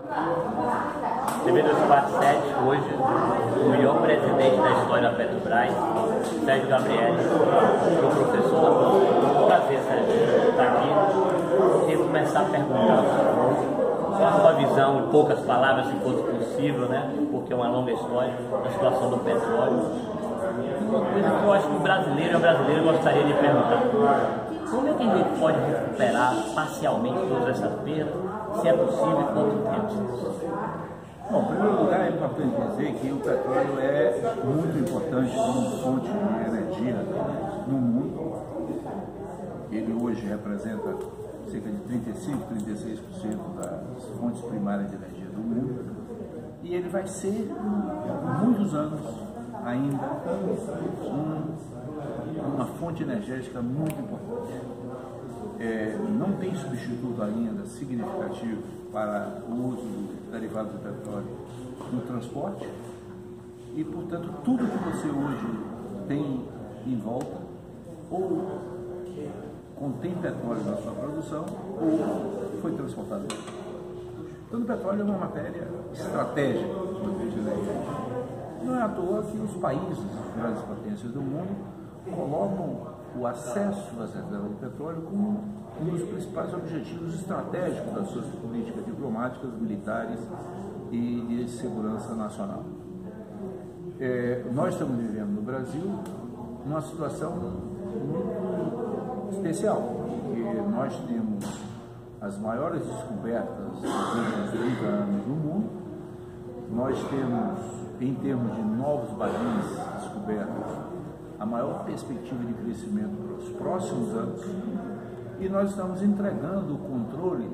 TV 247, hoje, o melhor presidente da história da Petrobras, Sérgio Gabrielli, meu professor. Um prazer, Sérgio, estar aqui e começar a perguntar qual a sua visão, em poucas palavras, se fosse possível, né? Porque é uma longa história, da situação do petróleo. Uma coisa que eu acho que o brasileiro gostaria de perguntar: como é que ele pode recuperar parcialmente todas essas perdas, se é possível e quanto tempo? Bom, em primeiro lugar, é importante dizer que o petróleo é muito importante como fonte de energia no mundo. Ele hoje representa cerca de 35, 36% das fontes primárias de energia do mundo. E ele vai ser, por muitos anos ainda, uma fonte energética muito importante. Não tem substituto ainda significativo para o uso de derivados do petróleo no transporte e, portanto, tudo que você hoje tem em volta ou contém petróleo na sua produção ou foi transportado. Então, o petróleo é uma matéria estratégica do ponto de energia. Não é à toa que os países, as grandes potências do mundo, colocam o acesso às reservas de petróleo como um dos principais objetivos estratégicos das suas políticas diplomáticas, militares e de segurança nacional. Nós estamos vivendo no Brasil uma situação muito especial, porque nós temos as maiores descobertas dos últimos 30 anos no mundo. Nós temos, em termos de novos barris descobertos, a maior perspectiva de crescimento para os próximos anos, e nós estamos entregando o controle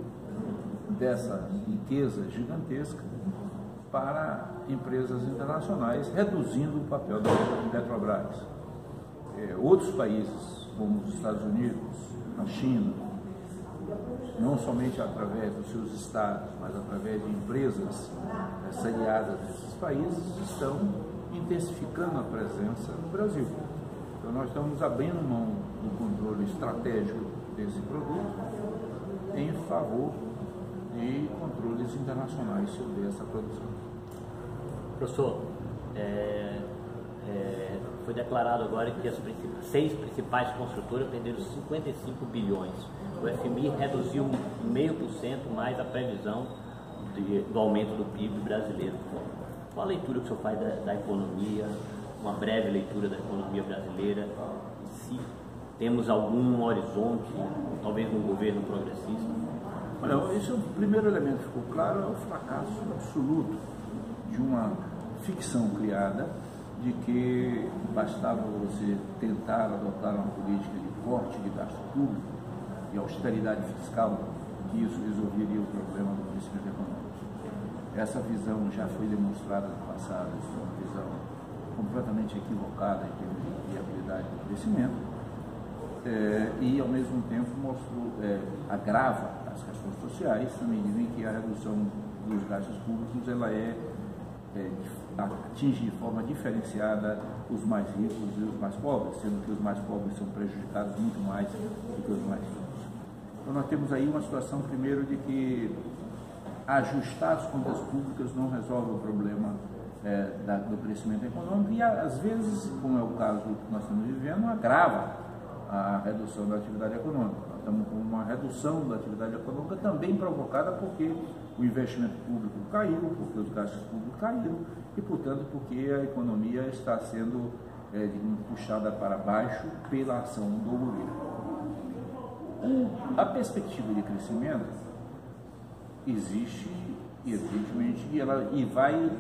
dessa riqueza gigantesca para empresas internacionais, reduzindo o papel da Petrobras. Outros países, como os Estados Unidos, a China, não somente através dos seus estados, mas através de empresas sediadas nesses países, estão intensificando a presença no Brasil. Então nós estamos abrindo mão do controle estratégico desse produto em favor de controles internacionais sobre essa produção. Professor, foi declarado agora que as 6 principais construtoras perderam 55 bilhões. O FMI reduziu 0,5% mais a previsão do aumento do PIB brasileiro. Qual a leitura que o senhor faz da economia, uma breve leitura da economia brasileira, se temos algum horizonte, talvez um governo progressista? Olha, esse é o primeiro elemento que ficou claro, é o fracasso absoluto de uma ficção criada de que bastava você tentar adotar uma política de corte de gasto público e austeridade fiscal, que isso resolveria o problema do crescimento econômico. Essa visão já foi demonstrada no passado, é uma visão completamente equivocada em termos de viabilidade do crescimento, e ao mesmo tempo agrava as questões sociais, na medida em que a redução dos gastos públicos ela atinge de forma diferenciada os mais ricos e os mais pobres, sendo que os mais pobres são prejudicados muito mais do que os mais ricos. Então nós temos aí uma situação, primeiro, de que ajustar as contas públicas não resolve o problema do crescimento econômico e, às vezes, como é o caso que nós estamos vivendo, agrava a redução da atividade econômica. Nós estamos com uma redução da atividade econômica também provocada porque o investimento público caiu, porque os gastos públicos caíram e, portanto, porque a economia está sendo puxada para baixo pela ação do governo. A perspectiva de crescimento existe, evidentemente, e vai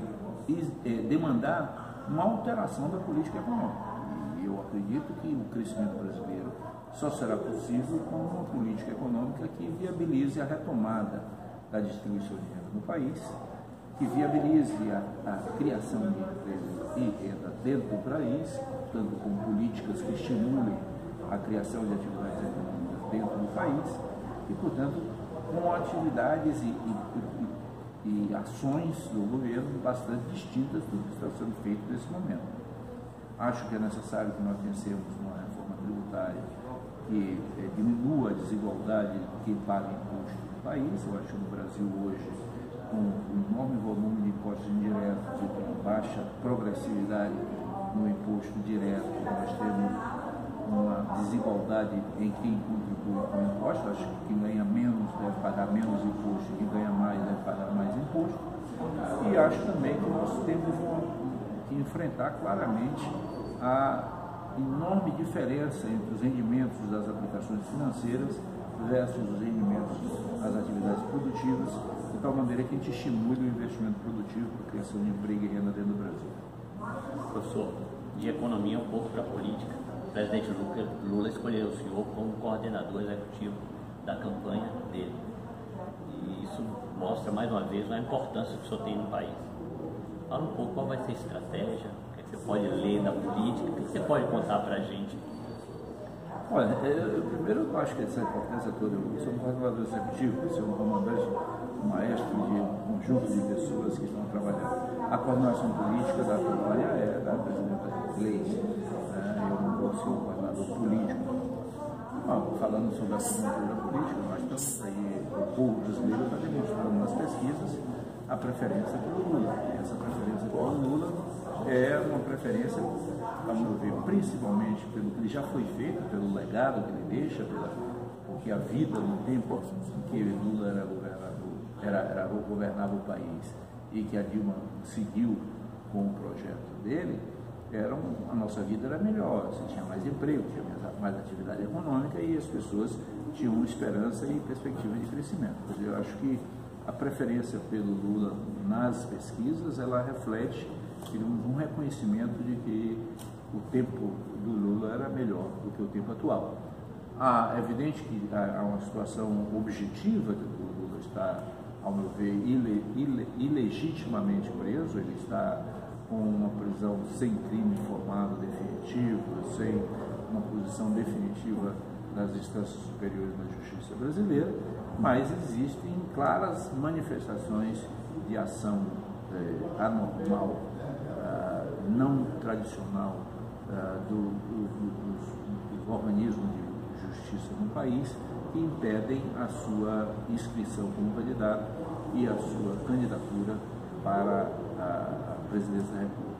demandar uma alteração da política econômica. E eu acredito que o crescimento brasileiro só será possível com uma política econômica que viabilize a retomada da distribuição de renda no país, que viabilize a criação de emprego e renda dentro do país, tanto com políticas que estimulem a criação de atividades econômicas dentro do país e, portanto, com atividades e ações do governo bastante distintas do que está sendo feito nesse momento. Acho que é necessário que nós pensemos numa reforma tributária que diminua a desigualdade de quem paga imposto no país. Eu acho que no Brasil hoje, com enorme volume de impostos indiretos e com baixa progressividade no imposto direto. Nós temos uma desigualdade em quem contribui com o imposto. Acho que quem ganha menos deve pagar menos imposto, quem ganha mais deve pagar mais imposto. E acho também que nós temos que enfrentar claramente a enorme diferença entre os rendimentos das aplicações financeiras versus os rendimentos das atividades produtivas, de tal maneira que a gente estimule o investimento produtivo para a criação de emprego e renda dentro do Brasil. Professor, de economia um pouco para a política, o presidente Lula escolheu o senhor como coordenador executivo da campanha dele. E isso mostra mais uma vez a importância que o senhor tem no país. Fala um pouco qual vai ser a estratégia, o que você pode ler da política, o que você pode contar para a gente. Olha, primeiro eu acho que essa importância toda, eu sou um coordenador executivo, eu sou um comandante, um maestro de um conjunto de pessoas que estão trabalhando. A coordenação política da campanha é da presidenta Gleisi, eu não vou ser um coordenador político. Bom, falando sobre a conjuntura política, nós estamos aí, o povo brasileiro está demonstrando nas pesquisas a preferência pelo Lula. E essa preferência pelo Lula é uma preferência, a meu ver, principalmente pelo que já foi feito, pelo legado que ele deixa, porque a vida no tempo em que Lula governava o país e que a Dilma seguiu com o projeto dele, a nossa vida era melhor, você tinha mais emprego, tinha mais atividade econômica e as pessoas tinham esperança e perspectiva de crescimento. Eu acho que a preferência pelo Lula nas pesquisas, ela reflete um reconhecimento de que o tempo do Lula era melhor do que o tempo atual. É evidente que há uma situação objetiva de que o Lula está, ao meu ver, ilegitimamente preso, ele está com uma prisão sem crime informado definitivo, sem uma posição definitiva nas instâncias superiores da justiça brasileira, mas existem claras manifestações de ação anormal, não tradicional dos organismos de justiça no país que impedem a sua inscrição como candidato e a sua candidatura para a presidência da República.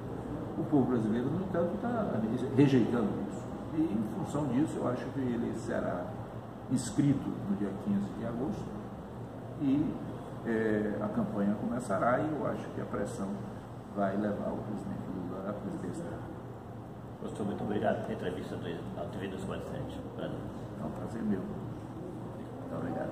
O povo brasileiro, no entanto, está rejeitando isso. E, em função disso, eu acho que ele será inscrito no dia 15 de agosto e a campanha começará e eu acho que a pressão vai levar o presidente Lula à presidência da República. Professor, muito obrigado pela entrevista da TV 247. É um prazer meu. Muito obrigado.